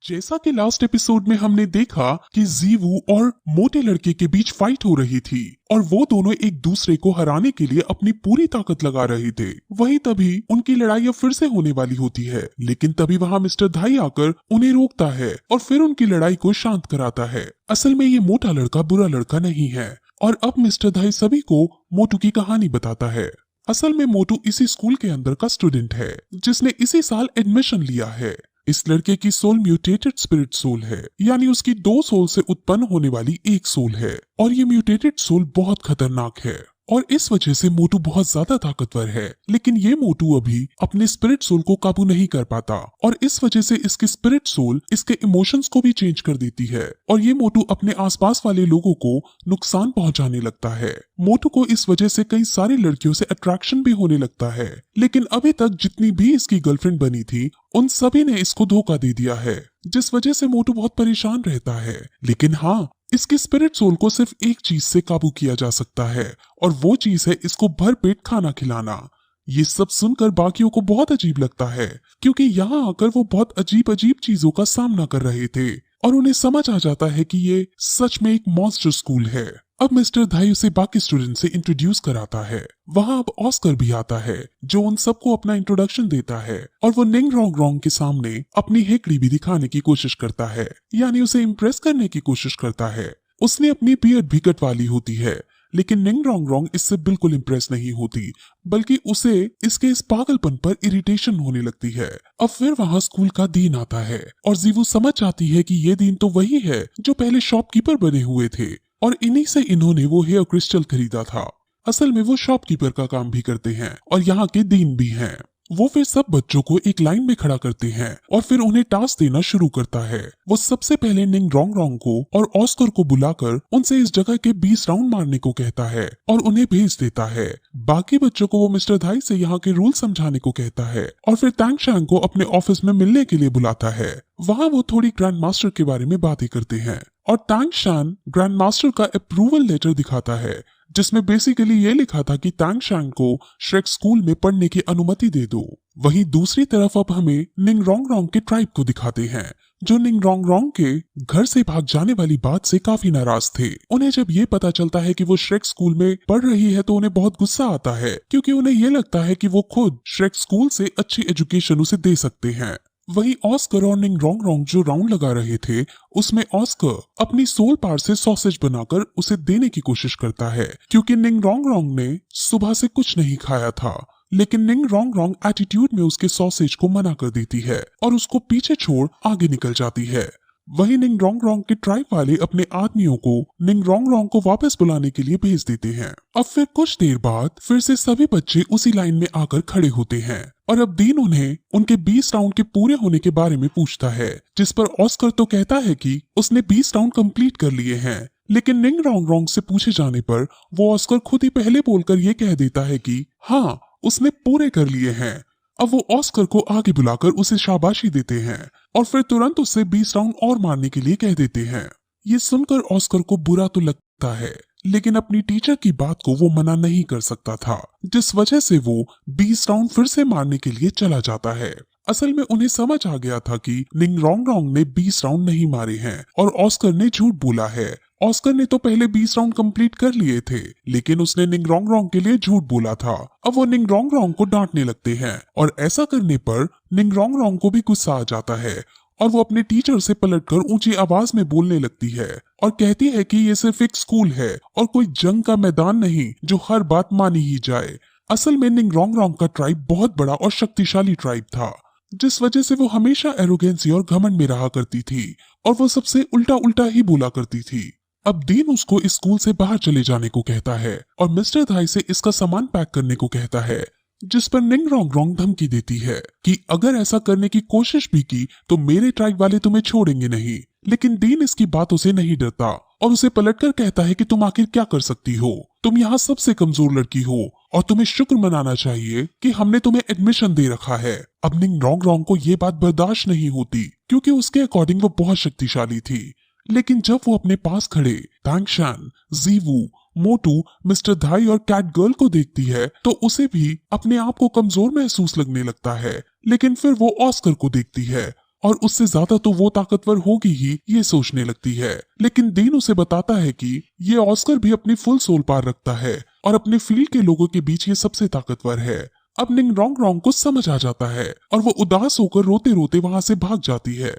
जैसा कि last episode में हमने देखा कि जीवू और मोटे लड़के के बीच फाइट हो रही थी और वो दोनों एक दूसरे को हराने के लिए अपनी पूरी ताकत लगा रहे थे। वहीं तभी उनकी लड़ाई अब फिर से होने वाली होती है, लेकिन तभी वहाँ मिस्टर धाई आकर उन्हें रोकता है और फिर उनकी लड़ाई को शांत कराता है। असल में ये मोटा लड़का बुरा लड़का नहीं है और अब मिस्टर धाई सभी को मोटू की कहानी बताता है। असल में मोटू इसी स्कूल के अंदर का स्टूडेंट है जिसने इसी साल एडमिशन लिया है। इस लड़के की सोल म्यूटेटेड स्पिरिट सोल है, यानी उसकी 2 सोल से उत्पन्न होने वाली एक सोल है और ये म्यूटेटेड सोल बहुत खतरनाक है और इस वजह से मोटू बहुत ज्यादा ताकतवर है। लेकिन ये मोटू अभी अपने स्पिरिट सोल को काबू नहीं कर पाता और इस वजह से इसकी स्पिरिट सोल इसके इमोशंस को भी चेंज कर देती है और ये मोटू अपने आसपास वाले लोगों को नुकसान पहुंचाने लगता है। मोटू को इस वजह से कई सारी लड़कियों से अट्रैक्शन भी होने लगता है, लेकिन अभी तक जितनी भी इसकी गर्लफ्रेंड बनी थी उन सभी ने इसको धोखा दे दिया है, जिस वजह से मोटू बहुत परेशान रहता है। लेकिन हाँ, इसकी स्पिरिट सोल को सिर्फ एक चीज से काबू किया जा सकता है और वो चीज है इसको भरपेट खाना खिलाना। ये सब सुनकर बाकियों को बहुत अजीब लगता है क्योंकि यहाँ आकर वो बहुत अजीब अजीब चीजों का सामना कर रहे थे और उन्हें समझ आ जाता है कि ये सच में एक मॉन्स्टर स्कूल है। अब मिस्टर धाई उसे बाकी स्टूडेंट से इंट्रोड्यूस कराता है। वहाँ अब ऑस्कर भी आता है जो उन सबको अपना इंट्रोडक्शन देता है और वो निंग रोंग रोंग के सामने अपनी हेकड़ी भी दिखाने की कोशिश करता है, यानी उसे इम्प्रेस करने की कोशिश करता है। उसने अपनी बियर्ड भी कटवा ली होती है, लेकिन निंग रोंग रोंग इससे बिल्कुल इम्प्रेस नहीं होती, बल्कि उसे इसके इस पागलपन पर इरिटेशन होने लगती है। अब फिर वहाँ स्कूल का दिन आता है और जीवू समझ जाती है कि ये दिन तो वही है जो पहले शॉपकीपर बने हुए थे और इन्हीं से इन्होंने वो हेयर क्रिस्टल खरीदा था। असल में वो शॉपकीपर का काम भी करते हैं और यहाँ के डीन भी हैं। वो फिर सब बच्चों को एक लाइन में खड़ा करते हैं और फिर उन्हें टास्क देना शुरू करता है। वो सबसे पहले निंग रोंग रोंग को और ऑस्कर को बुलाकर उनसे इस जगह के 20 राउंड मारने को कहता है और उन्हें भेज देता है। बाकी बच्चों को वो मिस्टर धाई से यहाँ के रूल समझाने को कहता है और फिर तांग शैंग को अपने ऑफिस में मिलने के लिए बुलाता है। वहाँ वो थोड़ी ग्रैंड मास्टर के बारे में बातें करते हैं और तांग शान ग्रैंड मास्टर का अप्रूवल लेटर दिखाता है जिसमें बेसिकली ये लिखा था कि तांग शान को श्रेक स्कूल में पढ़ने की अनुमति दे दो। वहीं दूसरी तरफ अब हमें निंग रोंग रोंग के ट्राइब को दिखाते हैं जो निंग रोंग रोंग के घर से भाग जाने वाली बात से काफी नाराज थे। उन्हें जब ये पता चलता है कि वो श्रेक स्कूल में पढ़ रही है तो उन्हें बहुत गुस्सा आता है क्योंकि उन्हें ये लगता है कि वो खुद श्रेक स्कूल से अच्छी एजुकेशन उसे दे सकते हैं। वहीं ऑस्कर और निंग रोंग रोंग जो राउंड लगा रहे थे उसमें ऑस्कर अपनी सोल पार से सॉसेज बनाकर उसे देने की कोशिश करता है क्योंकि निंग रोंग रोंग ने सुबह से कुछ नहीं खाया था, लेकिन निंग रोंग रोंग एटीट्यूड में उसके सॉसेज को मना कर देती है और उसको पीछे छोड़ आगे निकल जाती है। वहीं निंग रोंग रोंग के ट्राइब वाले अपने आदमियों को निंग रोंग रोंग को वापस बुलाने के लिए भेज देते हैं। अब फिर कुछ देर बाद फिर से सभी बच्चे उसी लाइन में आकर खड़े होते हैं और अब दीन उन्हें उनके 20 राउंड के पूरे होने के बारे में पूछता है, जिस पर ऑस्कर तो कहता है कि उसने 20 राउंड कंप्लीट कर लिए हैं, लेकिन निंग रोंग रोंग से पूछे जाने पर वो ऑस्कर खुद ही पहले बोलकर ये कह देता है कि हाँ उसने पूरे कर लिए हैं। अब वो ऑस्कर को आगे बुलाकर उसे शाबाशी देते हैं और फिर तुरंत उससे 20 राउंड और मारने के लिए कह देते हैं। ये सुनकर ऑस्कर को बुरा तो लगता है, लेकिन अपनी टीचर की बात को वो मना नहीं कर सकता था, जिस वजह से वो 20 राउंड फिर से मारने के लिए चला जाता है। असल में उन्हें समझ आ गया था कि निंग रोंग रोंग ने 20 राउंड नहीं मारे हैं और ऑस्कर ने झूठ बोला है। ऑस्कर ने तो पहले 20 राउंड कंप्लीट कर लिए थे, लेकिन उसने निंग रोंग रोंग के लिए झूठ बोला था। अब वो निंग रोंग रोंग को डांटने लगते हैं और ऐसा करने पर निंग रोंग रोंग को भी गुस्सा आ जाता है और वो अपने टीचर से पलटकर ऊंची आवाज में बोलने लगती है और कहती है कि ये सिर्फ एक स्कूल है और कोई जंग का मैदान नहीं जो हर बात मानी ही जाए। असल में निंग रोंग रोंग का ट्राइब बहुत बड़ा और शक्तिशाली ट्राइब था, जिस वजह से वो हमेशा एरोगेंसी और घमंड में रहा करती थी और वो सबसे उल्टा उल्टा ही बोला करती थी। अब दीन उसको इस स्कूल से बाहर चले जाने को कहता है और मिस्टर धाई से इसका सामान पैक करने को कहता है, जिस पर निंग रोंग रोंग धमकी देती है कि अगर ऐसा करने की कोशिश भी की तो मेरे ट्राइब वाले तुम्हें छोड़ेंगे नहीं। लेकिन दीन इसकी बातों से नहीं डरता और उसे पलटकर कहता है कि तुम आखिर क्या कर सकती हो, तुम यहाँ सबसे कमजोर लड़की हो और तुम्हें शुक्र मनाना चाहिए कि हमने तुम्हें एडमिशन दे रखा है। अब निंग रोंग रोंग को ये बात बर्दाश्त नहीं होती क्योंकि उसके अकॉर्डिंग वो बहुत शक्तिशाली थी, लेकिन जब वो अपने पास खड़े तांग शान, जीवू, मोटू, मिस्टर धाई और कैट गर्ल को देखती है तो उसे भी अपने आप को कमजोर महसूस लगने लगता है। लेकिन फिर वो ऑस्कर को देखती है और उससे ज्यादा तो वो ताकतवर होगी ही ये सोचने लगती है। लेकिन डीन उसे बताता है कि ये ऑस्कर भी अपनी फुल सोल पावर रखता है और अपने फील्ड के लोगों के बीच ये सबसे ताकतवर है। अब निंग रोंग रोंग को समझ आ जाता है और वो उदास होकर रोते रोते वहां से भाग जाती है।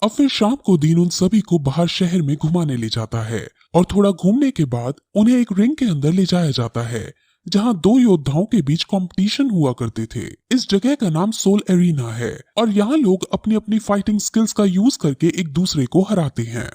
अब फिर शाम को डीन उन सभी को बाहर शहर में घुमाने ले जाता है और थोड़ा घूमने के बाद उन्हें एक रिंग के अंदर ले जाया जाता है जहां दो योद्धाओं के बीच कंपटीशन हुआ करते थे। इस जगह का नाम सोल एरिना है और यहाँ लोग अपनी अपनी फाइटिंग स्किल्स का यूज करके एक दूसरे को हराते हैं।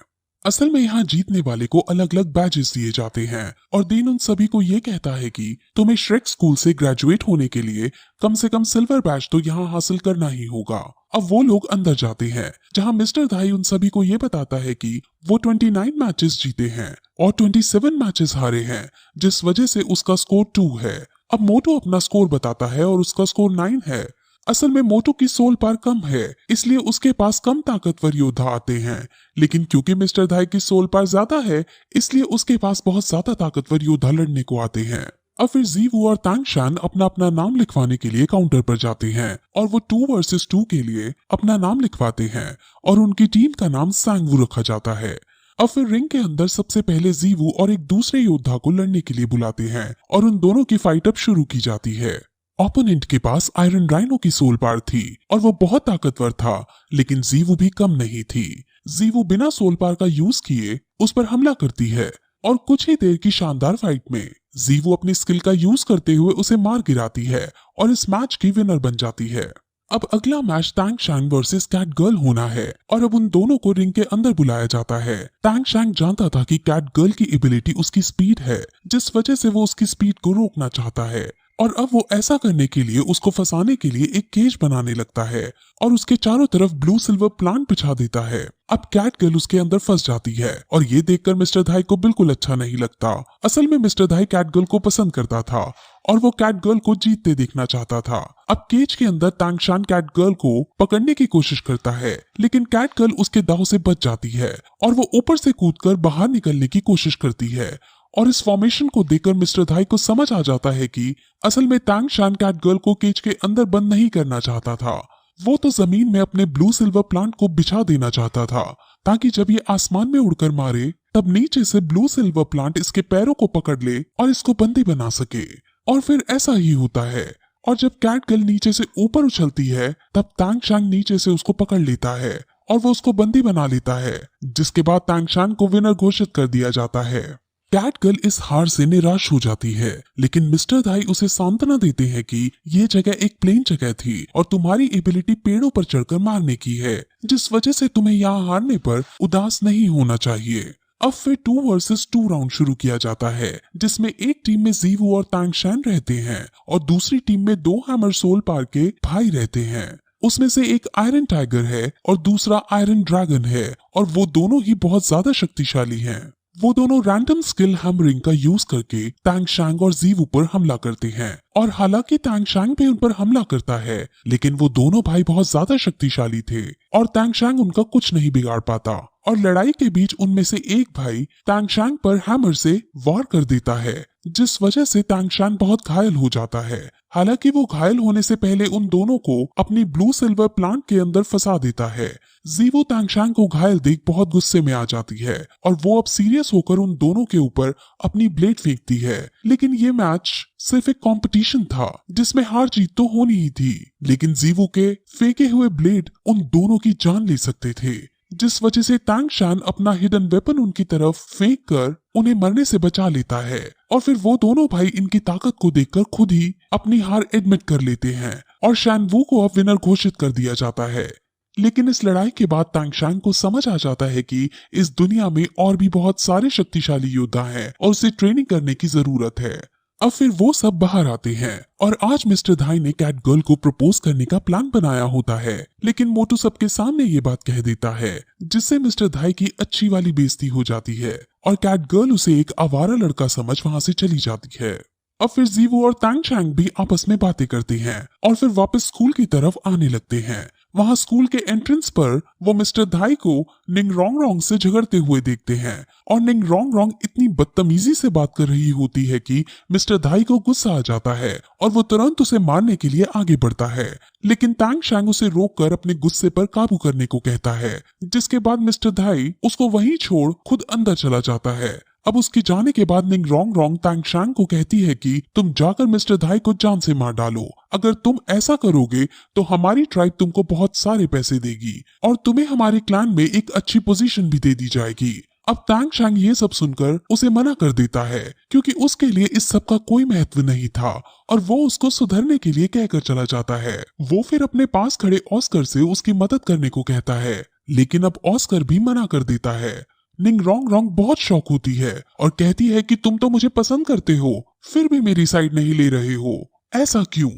असल में यहाँ जीतने वाले को अलग अलग बैजेस दिए जाते हैं और डीन उन सभी को ये कहता है कि तुम्हें श्रेक स्कूल से ग्रेजुएट होने के लिए कम से कम सिल्वर बैज तो यहाँ हासिल करना ही होगा। अब वो लोग अंदर जाते हैं जहाँ मिस्टर धाई उन सभी को ये बताता है कि वो 29 मैचेस जीते हैं और 27 मैचेस हारे हैं, जिस वजह से उसका स्कोर 2 है। अब मोटो अपना स्कोर बताता है और उसका स्कोर 9 है। असल में मोटो की सोल पावर कम है, इसलिए उसके पास कम ताकतवर योद्धा आते हैं, लेकिन क्योंकि मिस्टर धाई की सोल पावर ज्यादा है इसलिए उसके पास बहुत ज्यादा ताकतवर योद्धा लड़ने को आते हैं। अब फिर जीवू और तांगशान अपना अपना नाम लिखवाने के लिए काउंटर पर जाते हैं और वो 2 वर्सेस 2 के लिए अपना नाम लिखवाते हैं और उनकी टीम का नाम सांगवू रखा जाता है। अब फिर रिंग के अंदर सबसे पहले जीवू और एक दूसरे योद्धा को लड़ने के लिए बुलाते हैं और उन दोनों की फाइट अब शुरू की जाती है। ओपोनेंट के पास आयरन राइनो की सोल पावर थी और वो बहुत ताकतवर था, लेकिन जीवू भी कम नहीं थी। जीवू बिना सोल पावर का यूज किए उस पर हमला करती है और कुछ ही देर की शानदार फाइट में जीवू अपनी स्किल का यूज करते हुए उसे मार गिराती है और इस मैच की विनर बन जाती है। अब अगला match Tangshan versus cat girl होना है और अब उन दोनों को रिंग के अंदर बुलाया जाता है। तांगशान जानता था कि कैट गर्ल की एबिलिटी उसकी स्पीड है, जिस वजह से वो उसकी स्पीड को रोकना चाहता है और अब वो ऐसा करने के लिए उसको फंसाने के लिए एक केज बनाने लगता है और उसके चारों तरफ ब्लू सिल्वर प्लांट बिछा देता है। अब कैट गर्ल उसके अंदर फंस जाती है और ये देखकर मिस्टर धाई को बिल्कुल अच्छा नहीं लगता। असल में मिस्टर धाई कैट गर्ल को पसंद करता था और वो कैट गर्ल को जीतते देखना चाहता था। अब केज के अंदर तांगशान कैट गर्ल को पकड़ने की कोशिश करता है, लेकिन कैट गर्ल उसके दाव से बच जाती है और वो ऊपर से कूदकर बाहर निकलने की कोशिश करती है। और इस फॉर्मेशन को देखकर मिस्टर धाई को समझ आ जाता है कि असल में तांगशान कैट गर्ल को केज के अंदर बंद नहीं करना चाहता था, वो तो जमीन में अपने ब्लू सिल्वर प्लांट को बिछा देना चाहता था ताकि जब ये आसमान में उड़कर मारे तब नीचे से ब्लू सिल्वर प्लांट इसके पैरों को पकड़ ले और इसको बंदी बना सके। और फिर ऐसा ही होता है और जब कैट गर्ल नीचे से ऊपर उछलती है तब तांगशान नीचे से उसको पकड़ लेता है और वो उसको बंदी बना लेता है, जिसके बाद तांगशान को विनर घोषित कर दिया जाता है। कैट गर्ल इस हार से निराश हो जाती है, लेकिन मिस्टर धाई उसे सांत्वना देते हैं कि ये जगह एक प्लेन जगह थी और तुम्हारी एबिलिटी पेड़ों पर चढ़कर मारने की है, जिस वजह से तुम्हें यहाँ हारने पर उदास नहीं होना चाहिए। अब फिर 2 वर्सेस 2 राउंड शुरू किया जाता है, जिसमें एक टीम में जीवू और तांगशान रहते हैं और दूसरी टीम में 2 हैमर सोल पावर के भाई रहते हैं। उसमें से एक आयरन टाइगर है और दूसरा आयरन ड्रैगन है और वो दोनों ही बहुत ज्यादा शक्तिशाली हैं। वो दोनों रैंडम स्किल हैमरिंग का यूज करके तांगशांग और जीवू पर हमला करते हैं और हालांकि तांगशांग भी उन पर हमला करता है, लेकिन वो दोनों भाई बहुत ज्यादा शक्तिशाली थे और तांगशांग उनका कुछ नहीं बिगाड़ पाता और लड़ाई के बीच उनमें से एक भाई तांगशांग पर हैमर से वार कर देता है, जिस वजह से तांगशांग बहुत घायल हो जाता है। हालांकि वो घायल होने से पहले उन दोनों को अपनी ब्लू सिल्वर प्लांट के अंदर फंसा देता है। जीवू तांगशांग को घायल देख बहुत गुस्से में आ जाती है और वो अब सीरियस होकर उन दोनों के ऊपर अपनी ब्लेड फेंकती है। लेकिन ये मैच सिर्फ एक कंपटीशन था जिसमें हार जीत तो होनी ही थी, लेकिन जीवू के फेंके हुए ब्लेड उन दोनों की जान ले सकते थे, जिस वजह से तांगशान अपना हिडन वेपन उनकी तरफ फेंक कर उन्हें मरने से बचा लेता है और फिर वो दोनों भाई इनकी ताकत को देखकर खुद ही अपनी हार एडमिट कर लेते हैं और शानवू को अब विनर घोषित कर दिया जाता है। लेकिन इस लड़ाई के बाद तांगशान को समझ आ जाता है कि इस दुनिया में और भी बहुत सारे शक्तिशाली योद्धा हैं और उसे ट्रेनिंग करने की जरूरत है। अब फिर वो सब बाहर आते हैं और आज मिस्टर धाई ने कैट गर्ल को प्रपोज करने का प्लान बनाया होता है, लेकिन मोटू सबके सामने ये बात कह देता है, जिससे मिस्टर धाई की अच्छी वाली बेइज्जती हो जाती है और कैट गर्ल उसे एक आवारा लड़का समझ वहां से चली जाती है। अब फिर जीवू और तांगशांग भी आपस में बातें करते हैं और फिर वापस स्कूल की तरफ आने लगते हैं। वहाँ स्कूल के एंट्रेंस पर वो मिस्टर धाई को निंग रोंग रोंग से झगड़ते हुए देखते हैं और निंग रोंग रोंग इतनी बदतमीजी से बात कर रही होती है कि मिस्टर धाई को गुस्सा आ जाता है और वो तुरंत उसे मारने के लिए आगे बढ़ता है, लेकिन तांग शैंग उसे रोककर अपने गुस्से पर काबू करने को कहता है, जिसके बाद मिस्टर धाई उसको वहीं छोड़ खुद अंदर चला जाता है। अब उसके जाने के बाद निंग रोंग रोंग तांग शैंग को कहती है कि तुम जाकर मिस्टर धाई को जान से मार डालो। अगर तुम ऐसा करोगे तो हमारी ट्राइब तुमको बहुत सारे पैसे देगी और तुम्हें हमारे क्लैन में एक अच्छी पोजीशन भी दे दी जाएगी। अब तांग शैंग ये सब सुनकर उसे मना कर देता है क्योंकि उसके लिए इस सब का कोई महत्व नहीं था और वो उसको सुधरने के लिए कहकर चला जाता है। वो फिर अपने पास खड़े ऑस्कर से उसकी मदद करने को कहता है, लेकिन अब ऑस्कर भी मना कर देता है। निंग रोंग रोंग बहुत शौक होती है और कहती है कि तुम तो मुझे पसंद करते हो, फिर भी मेरी साइड नहीं ले रहे हो, ऐसा क्यों?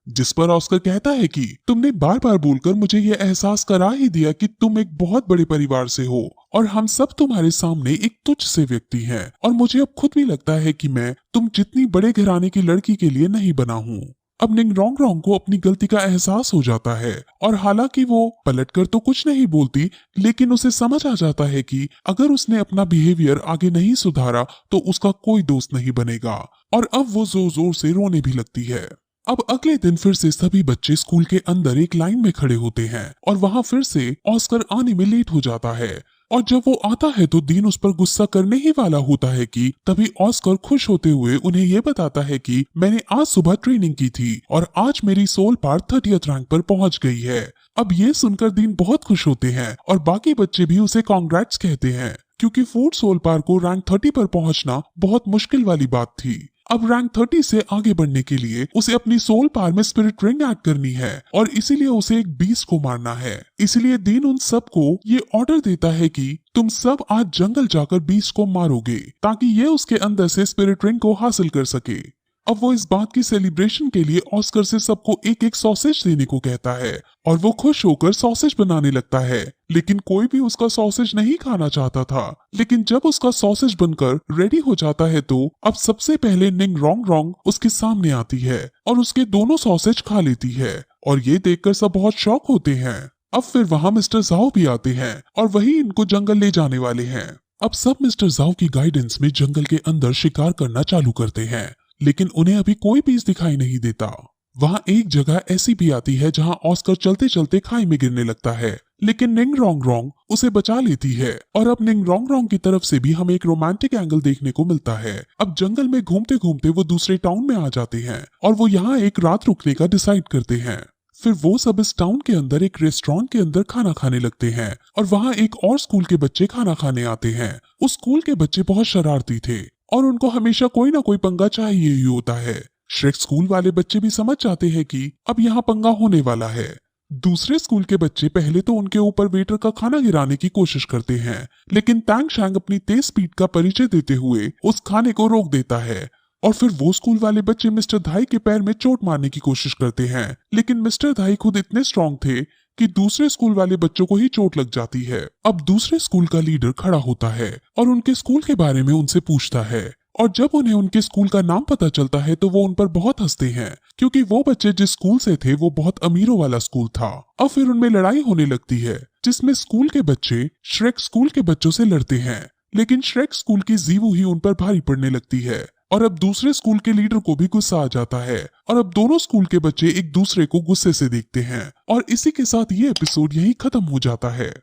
जिस पर ऑस्कर कहता है कि तुमने बार बार बोलकर मुझे यह एहसास करा ही दिया कि तुम एक बहुत बड़े परिवार से हो और हम सब तुम्हारे सामने एक तुच्छ से व्यक्ति हैं और मुझे अब खुद भी लगता है कि मैं तुम जितनी बड़े घराने की लड़की के लिए नहीं बना हूँ। अब निंग रोंग रोंग को अपनी गलती का एहसास हो जाता है और हालांकि वो पलटकर तो कुछ नहीं बोलती, लेकिन उसे समझ आ जाता है कि अगर उसने अपना बिहेवियर आगे नहीं सुधारा तो उसका कोई दोस्त नहीं बनेगा और अब वो जोर जोर से रोने भी लगती है। अब अगले दिन फिर से सभी बच्चे स्कूल के अंदर एक लाइन में खड़े होते हैं और वहाँ फिर से ऑस्कर आने में लेट हो जाता है और जब वो आता है तो डीन उस पर गुस्सा करने ही वाला होता है कि तभी ऑस्कर खुश होते हुए उन्हें ये बताता है कि मैंने आज सुबह ट्रेनिंग की थी और आज मेरी सोल पार 30th रैंक पर पहुंच गई है। अब ये सुनकर डीन बहुत खुश होते हैं और बाकी बच्चे भी उसे कॉन्ग्रेट्स कहते हैं क्योंकि फोर्थ सोल पार को रैंक 30 पर पहुंचना बहुत मुश्किल वाली बात थी। अब रैंक 30 से आगे बढ़ने के लिए उसे अपनी सोल पार में स्पिरिट रिंग ऐड करनी है और इसीलिए उसे एक बीस्ट को मारना है। इसलिए डीन उन सबको ये ऑर्डर देता है कि तुम सब आज जंगल जाकर बीस्ट को मारोगे ताकि ये उसके अंदर से स्पिरिट रिंग को हासिल कर सके। अब वो इस बात की सेलिब्रेशन के लिए ऑस्कर से सबको एक एक सॉसेज देने को कहता है और वो खुश होकर सॉसेज बनाने लगता है, लेकिन कोई भी उसका सॉसेज नहीं खाना चाहता था। लेकिन जब उसका सॉसेज बनकर रेडी हो जाता है तो अब सबसे पहले निंग रोंग रोंग उसके सामने आती है और उसके दोनों सॉसेज खा लेती है और ये देखकर सब बहुत शॉक होते हैं। अब फिर वहाँ मिस्टर जाओ भी आते हैं और वही इनको जंगल ले जाने वाले हैं। अब सब मिस्टर जाओ की गाइडेंस में जंगल के अंदर शिकार करना चालू करते हैं, लेकिन उन्हें अभी कोई पीस दिखाई नहीं देता। वहाँ एक जगह ऐसी भी आती है जहाँ ऑस्कर चलते चलते खाई में गिरने लगता है, लेकिन निंग रोंग रोंग उसे बचा लेती है और अब निंग रोंग रोंग की तरफ से भी हमें एक रोमांटिक एंगल देखने को मिलता है। अब जंगल में घूमते घूमते वो दूसरे टाउन में आ जाते हैं और वो यहाँ एक रात रुकने का डिसाइड करते हैं। फिर वो सब इस टाउन के अंदर एक रेस्टोरेंट के अंदर खाना खाने लगते हैं और वहाँ एक और स्कूल के बच्चे खाना खाने आते हैं। उस स्कूल के बच्चे बहुत शरारती थे और उनको हमेशा कोई ना कोई पंगा चाहिए ही होता है। श्रेक स्कूल वाले बच्चे भी समझ जाते हैं कि अब यहाँ पंगा होने वाला है। दूसरे स्कूल के बच्चे पहले तो उनके ऊपर वेटर का खाना गिराने की कोशिश करते हैं, लेकिन तांग शैंग अपनी तेज स्पीड का परिचय देते हुए उस खाने को रोक देता है और फिर वो स्कूल वाले बच्चे मिस्टर धाई के पैर में चोट मारने की कोशिश करते हैं, लेकिन मिस्टर धाई खुद इतने स्ट्रांग थे कि दूसरे स्कूल वाले बच्चों को ही चोट लग जाती है। अब दूसरे स्कूल का लीडर खड़ा होता है और उनके स्कूल के बारे में उनसे पूछता है और जब उन्हें उनके स्कूल का नाम पता चलता है तो वो उन पर बहुत हंसते हैं क्योंकि वो बच्चे जिस स्कूल से थे वो बहुत अमीरों वाला स्कूल था। अब फिर उनमें लड़ाई होने लगती है जिसमें स्कूल के बच्चे श्रेक स्कूल के बच्चों से लड़ते हैं, लेकिन श्रेक स्कूल की जीवू ही उन पर भारी पड़ने लगती है और अब दूसरे स्कूल के लीडर को भी गुस्सा आ जाता है और अब दोनों स्कूल के बच्चे एक दूसरे को गुस्से से देखते हैं और इसी के साथ ये एपिसोड यही खत्म हो जाता है।